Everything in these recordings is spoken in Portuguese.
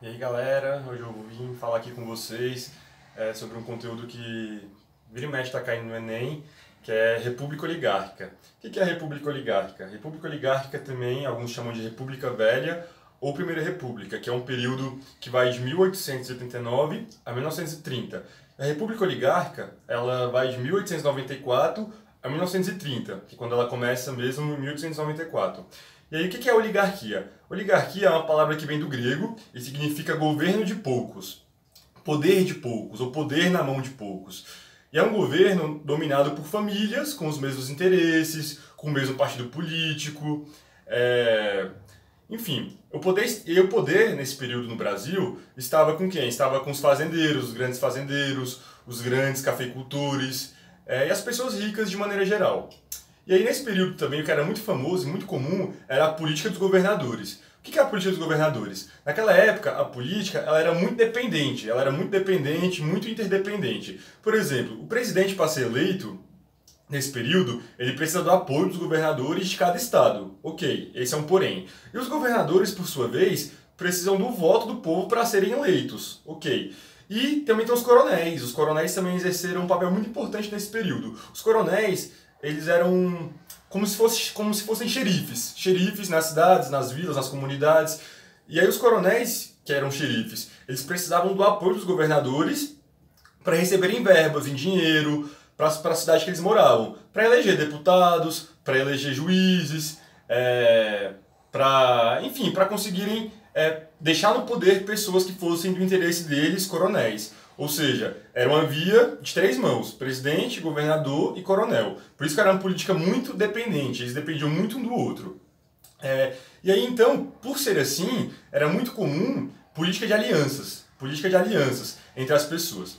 E aí galera, hoje eu vim falar aqui com vocês sobre um conteúdo que vira e mexe está caindo no Enem, que é República Oligárquica. O que é a República Oligárquica? República Oligárquica também alguns chamam de República Velha ou Primeira República, que é um período que vai de 1889 a 1930. A República Oligárquica ela vai de 1894 a 1930, que é quando ela começa mesmo em 1894. E aí, o que é oligarquia? Oligarquia é uma palavra que vem do grego e significa governo de poucos, poder de poucos, ou poder na mão de poucos. E é um governo dominado por famílias com os mesmos interesses, com o mesmo partido político. Enfim, o poder nesse período no Brasil estava com quem? Estava com os fazendeiros, os grandes cafeicultores e as pessoas ricas de maneira geral. E aí, nesse período também, o que era muito famoso e muito comum era a política dos governadores. O que é a política dos governadores? Naquela época, a política ela era muito dependente, muito interdependente. Por exemplo, o presidente, para ser eleito, nesse período, ele precisa do apoio dos governadores de cada estado. Ok, esse é um porém. E os governadores, por sua vez, precisam do voto do povo para serem eleitos. Ok. E também tem os coronéis. Os coronéis também exerceram um papel muito importante nesse período. Os coronéis eles eram como se fossem xerifes. Xerifes nas cidades, nas vilas, nas comunidades. E aí os coronéis, que eram xerifes, eles precisavam do apoio dos governadores para receberem verbas em dinheiro para a cidade que eles moravam. Para eleger deputados, para eleger juízes, para conseguirem deixar no poder pessoas que fossem do interesse deles, coronéis. Ou seja, era uma via de três mãos, presidente, governador e coronel. Por isso que era uma política muito dependente, eles dependiam muito um do outro. E aí então, por ser assim, era muito comum política de alianças entre as pessoas.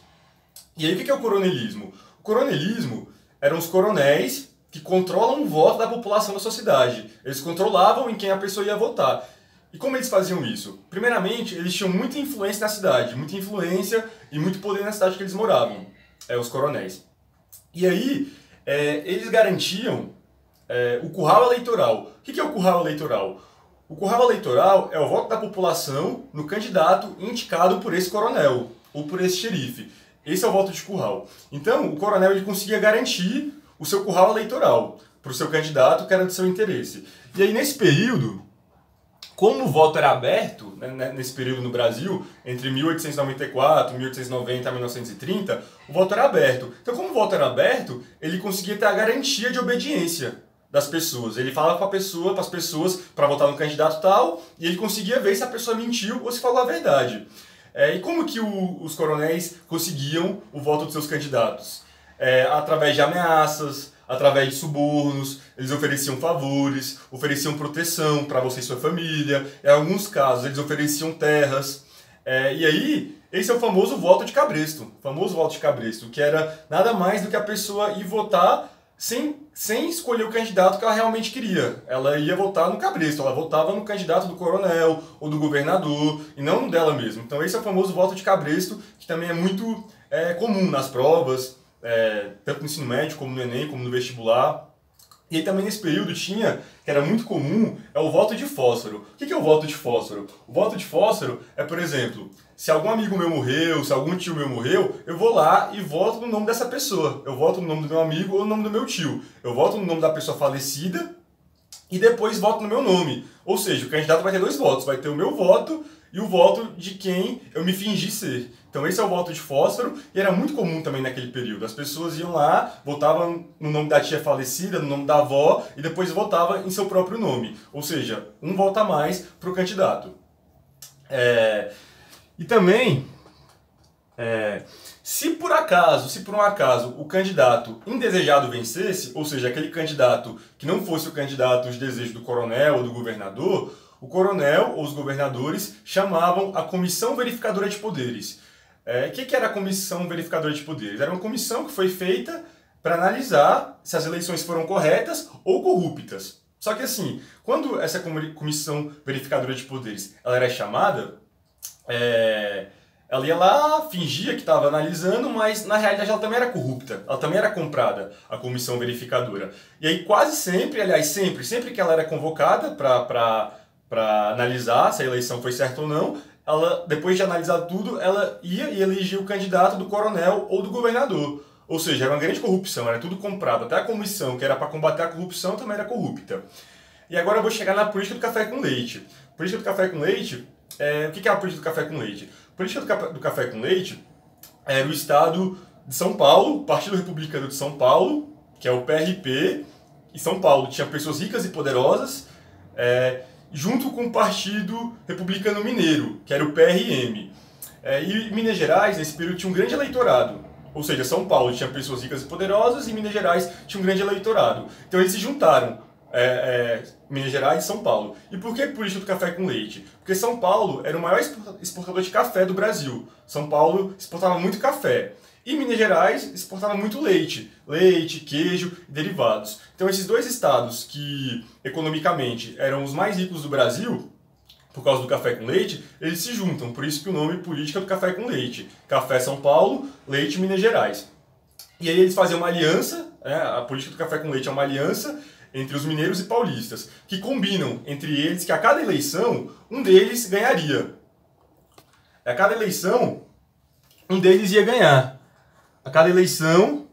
E aí o que é o coronelismo? O coronelismo eram os coronéis que controlam o voto da população da sua cidade. Eles controlavam em quem a pessoa ia votar. E como eles faziam isso? Primeiramente, eles tinham muita influência na cidade, muita influência e muito poder na cidade que eles moravam, os coronéis. E aí, eles garantiam o curral eleitoral. O que é o curral eleitoral? O curral eleitoral é o voto da população no candidato indicado por esse coronel ou por esse xerife. Esse é o voto de curral. Então, o coronel ele conseguia garantir o seu curral eleitoral para o seu candidato que era do seu interesse. E aí, nesse período, como o voto era aberto, né, nesse período no Brasil, entre 1894, 1890 a 1930, o voto era aberto. Então, como o voto era aberto, ele conseguia ter a garantia de obediência das pessoas. Ele falava para as pessoas para votar no candidato tal, e ele conseguia ver se a pessoa mentiu ou se falou a verdade. E como que os coronéis conseguiam o voto dos seus candidatos? Através de ameaças, através de subornos, eles ofereciam favores, ofereciam proteção para você e sua família. Em alguns casos, eles ofereciam terras. E aí, esse é o famoso voto de cabresto. Que era nada mais do que a pessoa ir votar sem escolher o candidato que ela realmente queria. Ela ia votar no cabresto, ela votava no candidato do coronel ou do governador, e não no dela mesma. Então esse é o famoso voto de cabresto, que também é muito comum nas provas, tanto no ensino médio, como no Enem, como no vestibular. E aí também nesse período tinha, que era muito comum, o voto de fósforo. O que é o voto de fósforo? O voto de fósforo é, por exemplo, se algum amigo meu morreu, se algum tio meu morreu, eu vou lá e voto no nome dessa pessoa. Eu voto no nome do meu amigo ou no nome do meu tio. Eu voto no nome da pessoa falecida e depois voto no meu nome. Ou seja, o candidato vai ter dois votos. Vai ter o meu voto e o voto de quem eu me fingi ser. Então esse é o voto de fósforo, e era muito comum também naquele período. As pessoas iam lá, votavam no nome da tia falecida, no nome da avó, e depois votavam em seu próprio nome. Ou seja, um voto a mais para o candidato. E também, se por um acaso o candidato indesejado vencesse, ou seja, aquele candidato que não fosse o candidato de desejo do coronel ou do governador, o coronel ou os governadores chamavam a Comissão Verificadora de Poderes. O que era a Comissão Verificadora de Poderes? Era uma comissão que foi feita para analisar se as eleições foram corretas ou corruptas. Só que assim, quando essa Comissão Verificadora de Poderes ela era chamada, ela ia lá, fingia que estava analisando, mas na realidade ela também era corrupta, ela também era comprada, a comissão verificadora. E aí quase sempre, aliás sempre que ela era convocada para analisar se a eleição foi certa ou não, ela, depois de analisar tudo, ela ia e elegia o candidato do coronel ou do governador. Ou seja, era uma grande corrupção, era tudo comprado. Até a comissão, que era para combater a corrupção, também era corrupta. E agora eu vou chegar na política do café com leite. Política do café com leite, o que é a política do café com leite? A política do café com leite era o estado de São Paulo, Partido Republicano de São Paulo, que é o PRP, e São Paulo tinha pessoas ricas e poderosas, junto com o Partido Republicano Mineiro, que era o PRM. E Minas Gerais, nesse período, tinha um grande eleitorado. Ou seja, São Paulo tinha pessoas ricas e poderosas e Minas Gerais tinha um grande eleitorado. Então eles se juntaram, Minas Gerais e São Paulo. E por que política do café com leite? Porque São Paulo era o maior exportador de café do Brasil. São Paulo exportava muito café. E Minas Gerais exportava muito leite, queijo e derivados. Então esses dois estados que economicamente eram os mais ricos do Brasil, por causa do café com leite, eles se juntam. Por isso que o nome política do café com leite. Café São Paulo, leite Minas Gerais. E aí eles faziam uma aliança, a política do café com leite é uma aliança entre os mineiros e paulistas, que combinam entre eles que a cada eleição um deles ganharia. A cada eleição um deles ia ganhar. A cada eleição,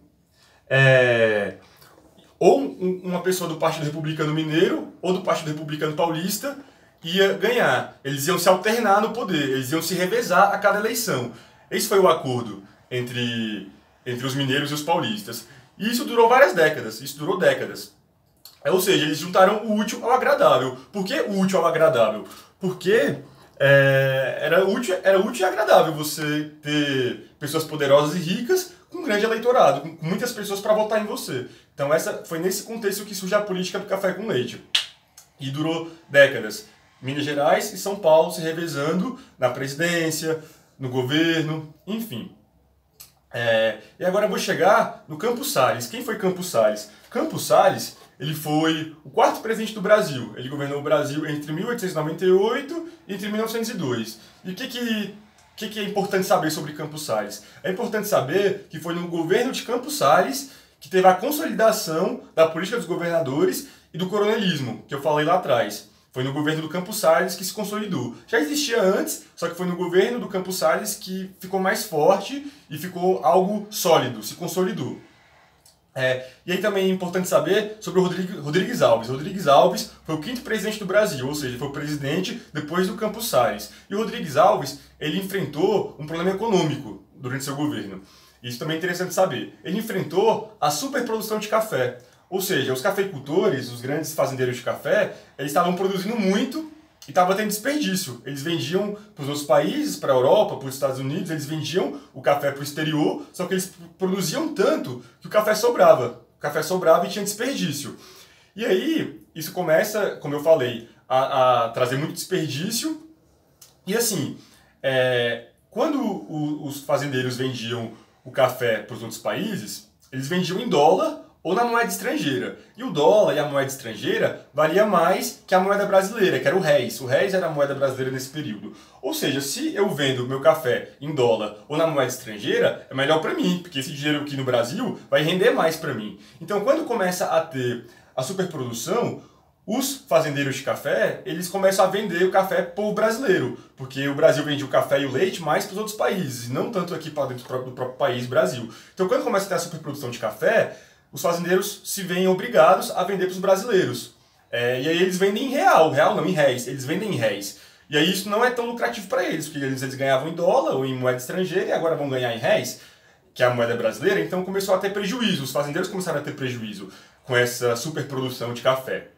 ou uma pessoa do Partido Republicano Mineiro ou do Partido Republicano Paulista ia ganhar. Eles iam se alternar no poder, eles iam se revezar a cada eleição. Esse foi o acordo entre os mineiros e os paulistas. E isso durou várias décadas, isso durou décadas. Ou seja, eles juntaram o útil ao agradável. Por que o útil ao agradável? Porque era útil e agradável você ter pessoas poderosas e ricas com um grande eleitorado, com muitas pessoas para votar em você. Então foi nesse contexto que surge a política do café com leite. E durou décadas. Minas Gerais e São Paulo se revezando na presidência, no governo, enfim. E agora eu vou chegar no Campos Salles. Quem foi Campos Salles? Campos Salles, ele foi o quarto presidente do Brasil. Ele governou o Brasil entre 1898 e entre 1902. E o que é importante saber sobre Campos Salles? É importante saber que foi no governo de Campos Salles que teve a consolidação da política dos governadores e do coronelismo, que eu falei lá atrás. Foi no governo do Campos Salles que se consolidou. Já existia antes, só que foi no governo do Campos Salles que ficou mais forte e ficou algo sólido, se consolidou. E aí também é importante saber sobre o Rodrigues Alves. Rodrigues Alves foi o quinto presidente do Brasil, ou seja, foi o presidente depois do Campos Salles. E o Rodrigues Alves, ele enfrentou um problema econômico durante seu governo. Isso também é interessante saber. Ele enfrentou a superprodução de café. Ou seja, os cafeicultores, os grandes fazendeiros de café, eles estavam produzindo muito e estavam tendo desperdício. Eles vendiam para os outros países, para a Europa, para os Estados Unidos, eles vendiam o café para o exterior, só que eles produziam tanto que o café sobrava. O café sobrava e tinha desperdício. E aí, isso começa, como eu falei, a trazer muito desperdício. E assim, quando os fazendeiros vendiam o café para os outros países, eles vendiam em dólar ou na moeda estrangeira. E o dólar e a moeda estrangeira valia mais que a moeda brasileira, que era o réis. O réis era a moeda brasileira nesse período. Ou seja, se eu vendo meu café em dólar ou na moeda estrangeira, é melhor para mim, porque esse dinheiro aqui no Brasil vai render mais para mim. Então, quando começa a ter a superprodução, os fazendeiros de café, eles começam a vender o café para o brasileiro, porque o Brasil vende o café e o leite mais para os outros países, e não tanto aqui para dentro do próprio país, Brasil. Então, quando começa a ter a superprodução de café, os fazendeiros se veem obrigados a vender para os brasileiros. E aí eles vendem em real não, em réis, eles vendem em réis. E aí isso não é tão lucrativo para eles, porque eles ganhavam em dólar ou em moeda estrangeira e agora vão ganhar em réis, que é a moeda brasileira, então começou a ter prejuízo, os fazendeiros começaram a ter prejuízo com essa superprodução de café.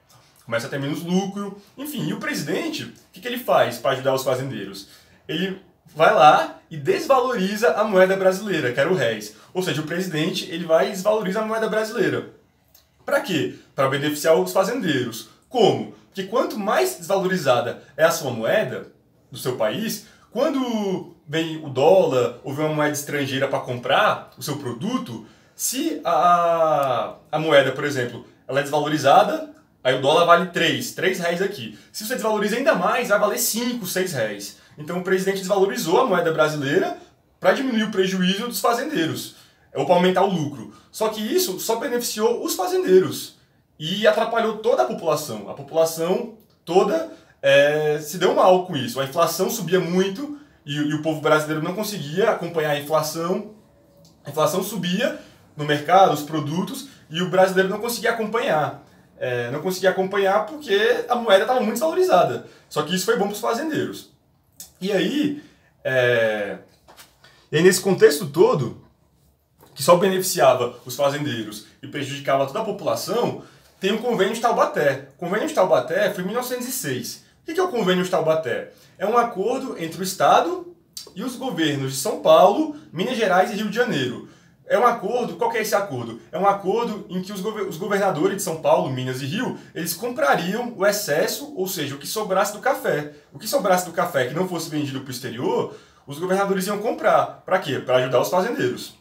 Começa a ter menos lucro, enfim. E o presidente, o que ele faz para ajudar os fazendeiros? Ele vai lá e desvaloriza a moeda brasileira, que era o réis. Ou seja, o presidente ele vai e desvaloriza a moeda brasileira. Para quê? Para beneficiar os fazendeiros. Como? Porque quanto mais desvalorizada é a sua moeda do seu país, quando vem o dólar ou vem uma moeda estrangeira para comprar o seu produto, se a moeda, por exemplo, ela é desvalorizada, aí o dólar vale 3 reais aqui. Se você desvaloriza ainda mais, vai valer 5, 6 reais. Então o presidente desvalorizou a moeda brasileira para diminuir o prejuízo dos fazendeiros, ou para aumentar o lucro. Só que isso só beneficiou os fazendeiros e atrapalhou toda a população. A população toda se deu mal com isso. A inflação subia muito e o povo brasileiro não conseguia acompanhar a inflação. A inflação subia no mercado, os produtos, e o brasileiro não conseguia acompanhar. Não conseguia acompanhar porque a moeda estava muito desvalorizada. Só que isso foi bom para os fazendeiros. E aí, nesse contexto todo, que só beneficiava os fazendeiros e prejudicava toda a população, tem o Convênio de Taubaté. O Convênio de Taubaté foi em 1906. O que é o Convênio de Taubaté? É um acordo entre o Estado e os governos de São Paulo, Minas Gerais e Rio de Janeiro. É um acordo, qual que é esse acordo? É um acordo em que os governadores de São Paulo, Minas e Rio, eles comprariam o excesso, ou seja, o que sobrasse do café. O que sobrasse do café que não fosse vendido para o exterior, os governadores iam comprar. Para quê? Para ajudar os fazendeiros.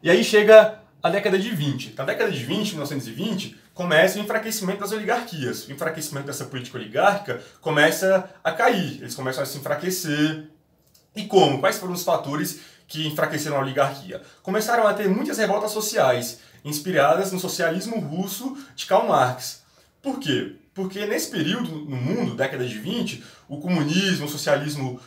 E aí chega a década de 20. Na década de 20, 1920, começa o enfraquecimento das oligarquias. O enfraquecimento dessa política oligárquica começa a cair. Eles começam a se enfraquecer. E como? Quais foram os fatores que enfraqueceram a oligarquia? Começaram a ter muitas revoltas sociais, inspiradas no socialismo russo de Karl Marx. Por quê? Porque nesse período no mundo, década de 20, o comunismo, o socialismo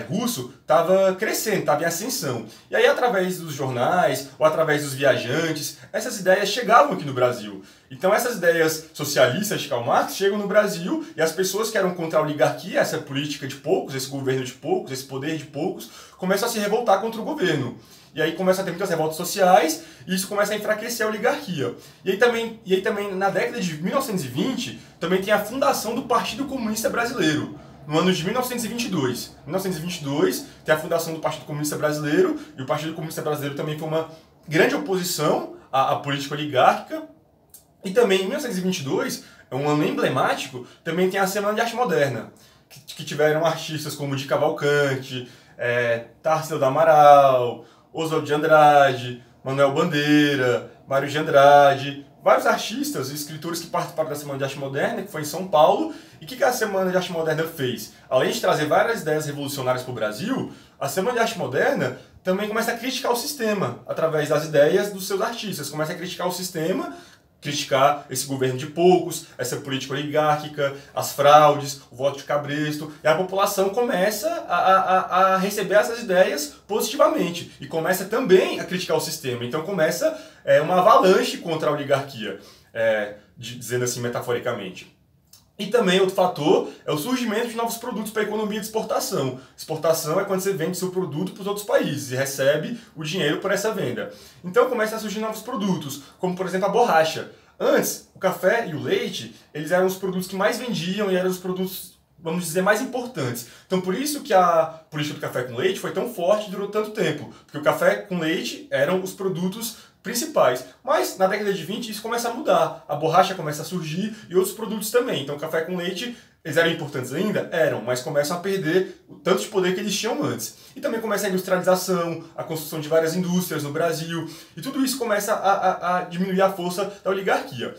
russo estava crescendo, estava em ascensão. E aí, através dos jornais ou através dos viajantes, essas ideias chegavam aqui no Brasil. Então, essas ideias socialistas de Karl Marx chegam no Brasil e as pessoas que eram contra a oligarquia, essa política de poucos, esse governo de poucos, esse poder de poucos, começam a se revoltar contra o governo. E aí começa a ter muitas revoltas sociais e isso começa a enfraquecer a oligarquia. E aí também na década de 1920, também tem a fundação do Partido Comunista Brasileiro, no ano de 1922. Em 1922 tem a fundação do Partido Comunista Brasileiro, e o Partido Comunista Brasileiro também foi uma grande oposição à política oligárquica. E também em 1922, é um ano emblemático, também tem a Semana de Arte Moderna, que tiveram artistas como Di Cavalcanti, Tarsila do Amaral, Oswald de Andrade, Manuel Bandeira, Mário de Andrade, vários artistas e escritores que participaram da Semana de Arte Moderna, que foi em São Paulo. E o que a Semana de Arte Moderna fez? Além de trazer várias ideias revolucionárias para o Brasil, a Semana de Arte Moderna também começa a criticar o sistema, através das ideias dos seus artistas. Começa a criticar o sistema, criticar esse governo de poucos, essa política oligárquica, as fraudes, o voto de cabresto, e a população começa a receber essas ideias positivamente e começa também a criticar o sistema. Então começa uma avalanche contra a oligarquia, dizendo assim metaforicamente. E também outro fator é o surgimento de novos produtos para a economia de exportação. Exportação é quando você vende seu produto para os outros países e recebe o dinheiro por essa venda. Então começam a surgir novos produtos, como por exemplo a borracha. Antes, o café e o leite, eles eram os produtos que mais vendiam e eram os produtos, vamos dizer, mais importantes. Então por isso que a política do café com leite foi tão forte e durou tanto tempo. Porque o café com leite eram os produtos principais. Mas na década de 20 isso começa a mudar. A borracha começa a surgir e outros produtos também. Então o café com leite, eles eram importantes ainda? Eram, mas começam a perder o tanto de poder que eles tinham antes. E também começa a industrialização, a construção de várias indústrias no Brasil. E tudo isso começa a diminuir a força da oligarquia.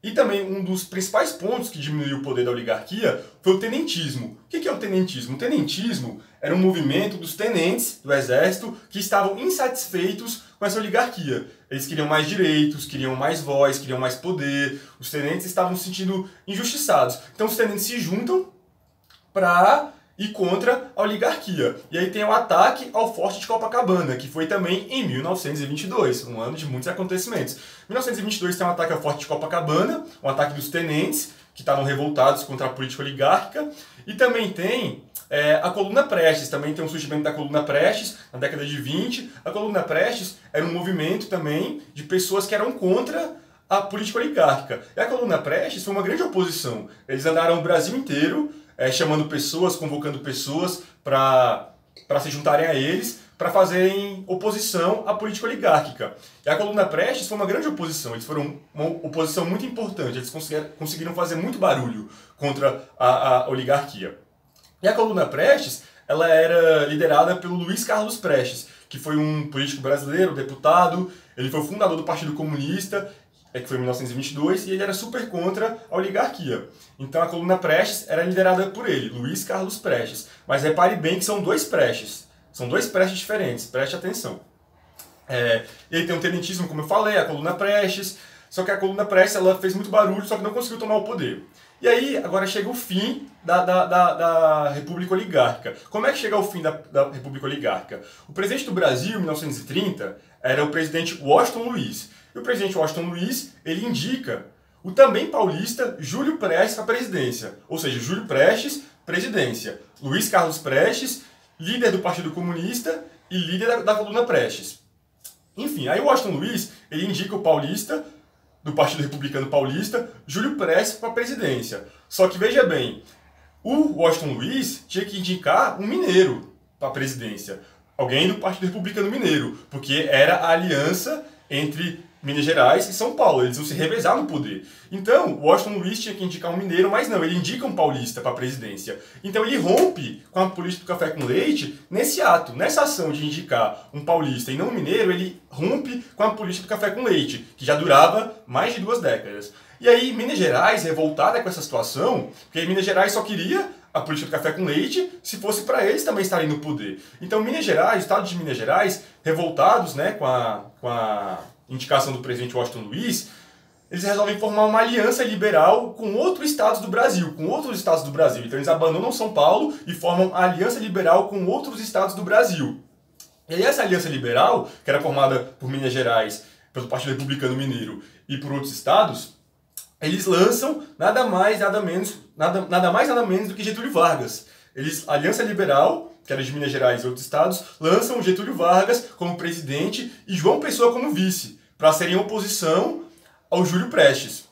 E também um dos principais pontos que diminuiu o poder da oligarquia foi o tenentismo. O que é o tenentismo? O tenentismo era um movimento dos tenentes do exército que estavam insatisfeitos com essa oligarquia. Eles queriam mais direitos, queriam mais voz, queriam mais poder. Os tenentes estavam se sentindo injustiçados. Então os tenentes se juntam para ir contra a oligarquia. E aí tem o ataque ao Forte de Copacabana, que foi também em 1922, um ano de muitos acontecimentos. Em 1922 tem um ataque ao Forte de Copacabana, um ataque dos tenentes, que estavam revoltados contra a política oligárquica. E também tem a Coluna Prestes, também tem um surgimento da Coluna Prestes, na década de 20. A Coluna Prestes era um movimento também de pessoas que eram contra a política oligárquica. E a Coluna Prestes foi uma grande oposição. Eles andaram o Brasil inteiro, chamando pessoas, convocando pessoas para se juntarem a eles, para fazerem oposição à política oligárquica. E a Coluna Prestes foi uma grande oposição, eles foram uma oposição muito importante, eles conseguiram fazer muito barulho contra a oligarquia. E a Coluna Prestes, ela era liderada pelo Luiz Carlos Prestes, que foi um político brasileiro, deputado, ele foi o fundador do Partido Comunista, que foi em 1922, e ele era super contra a oligarquia. Então a Coluna Prestes era liderada por ele, Luiz Carlos Prestes. Mas repare bem que são dois Prestes. São dois Prestes diferentes, preste atenção. E aí tem o tenentismo, como eu falei, a Coluna Prestes. só que a coluna Prestes ela fez muito barulho, só que não conseguiu tomar o poder. E aí, agora chega o fim da República Oligárquica. Como é que chega ao fim da República Oligárquica? O presidente do Brasil, em 1930, era o presidente Washington Luiz. E o presidente Washington Luiz, ele indica o também paulista Júlio Prestes para a presidência. Ou seja, Júlio Prestes, presidência. Luiz Carlos Prestes, líder do Partido Comunista e líder da coluna Prestes. Enfim, aí o Washington Luiz, ele indica o paulista, do Partido Republicano Paulista, Júlio Prestes para a presidência. Só que, veja bem, o Washington Luiz tinha que indicar um mineiro para a presidência. Alguém do Partido Republicano Mineiro, porque era a aliança entre Minas Gerais e São Paulo, eles iam se revezar no poder. Então, o Washington Luiz tinha que indicar um mineiro, mas não, ele indica um paulista para a presidência. Então ele rompe com a política do café com leite nesse ato, nessa ação de indicar um paulista e não um mineiro, ele rompe com a política do café com leite, que já durava mais de 2 décadas. E aí Minas Gerais, revoltada com essa situação, porque Minas Gerais só queria a política do café com leite se fosse para eles também estarem no poder. Então Minas Gerais, o estado de Minas Gerais, revoltados, né, com a indicação do presidente Washington Luiz, eles resolvem formar uma aliança liberal com outros estados do Brasil, Então eles abandonam São Paulo e formam a aliança liberal com outros estados do Brasil. E aí essa aliança liberal, que era formada por Minas Gerais, pelo Partido Republicano Mineiro e por outros estados, eles lançam nada mais nada menos do que Getúlio Vargas. A Aliança Liberal, que era de Minas Gerais e outros estados, lançam Getúlio Vargas como presidente e João Pessoa como vice, para serem oposição ao Júlio Prestes.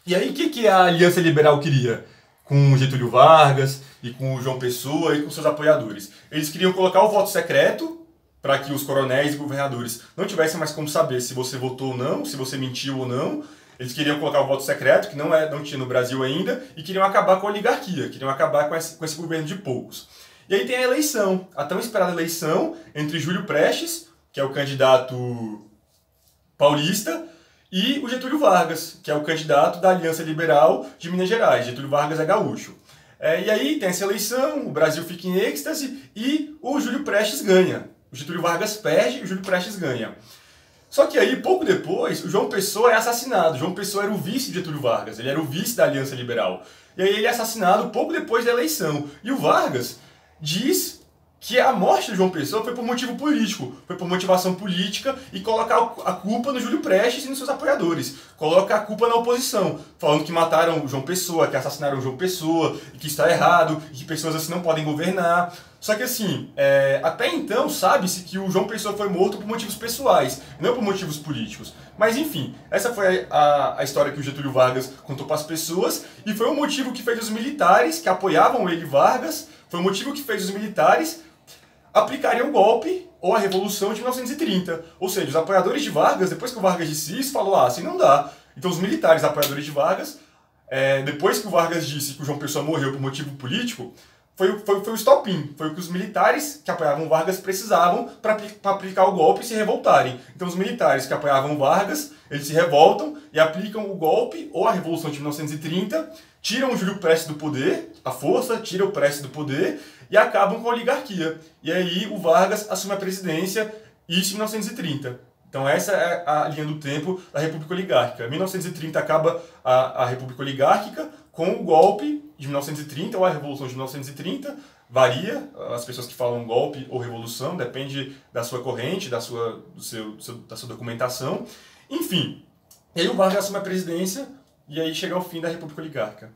E aí o que a Aliança Liberal queria com Getúlio Vargas e com o João Pessoa e com seus apoiadores? Eles queriam colocar o voto secreto para que os coronéis e governadores não tivessem mais como saber se você votou ou não, se você mentiu ou não. Eles queriam colocar o voto secreto, que não tinha no Brasil ainda, e queriam acabar com a oligarquia, queriam acabar com esse governo de poucos. E aí tem a eleição, a tão esperada eleição entre Júlio Prestes, que é o candidato paulista, e o Getúlio Vargas, que é o candidato da Aliança Liberal de Minas Gerais. Getúlio Vargas é gaúcho. E aí tem essa eleição, o Brasil fica em êxtase e o Júlio Prestes ganha. O Getúlio Vargas perde e o Júlio Prestes ganha. Só que aí, pouco depois, o João Pessoa é assassinado. O João Pessoa era o vice de Getúlio Vargas, ele era o vice da Aliança Liberal. E aí ele é assassinado pouco depois da eleição. E o Vargas diz que a morte de João Pessoa foi por motivo político, foi por motivação política e colocar a culpa no Júlio Prestes e nos seus apoiadores. Coloca a culpa na oposição, falando que mataram o João Pessoa, que assassinaram o João Pessoa, e que está errado, e que pessoas assim não podem governar. Só que assim, até então sabe-se que o João Pessoa foi morto por motivos pessoais, não por motivos políticos. Mas enfim, essa foi a história que o Getúlio Vargas contou para as pessoas, e foi o motivo que fez os militares que apoiavam ele, Vargas, foi o motivo que fez os militares aplicariam o golpe ou a Revolução de 1930. Ou seja, os apoiadores de Vargas, depois que o Vargas disse isso, falou, assim não dá. Então os militares apoiadores de Vargas, depois que o Vargas disse que o João Pessoa morreu por motivo político, foi o estopim, foi o que os militares que apoiavam Vargas precisavam para aplicar o golpe e se revoltarem. Então os militares que apoiavam Vargas, eles se revoltam e aplicam o golpe ou a Revolução de 1930, tiram o Júlio Prestes do poder, a força tira o Prestes do poder e acabam com a oligarquia. E aí o Vargas assume a presidência, isso em 1930. Então essa é a linha do tempo da República Oligárquica. Em 1930 acaba a República Oligárquica com o golpe de 1930 ou a Revolução de 1930. Varia, as pessoas que falam golpe ou revolução, depende da sua corrente, da sua documentação. Enfim, e aí o Vargas assume a presidência e aí chega ao fim da República Oligárquica.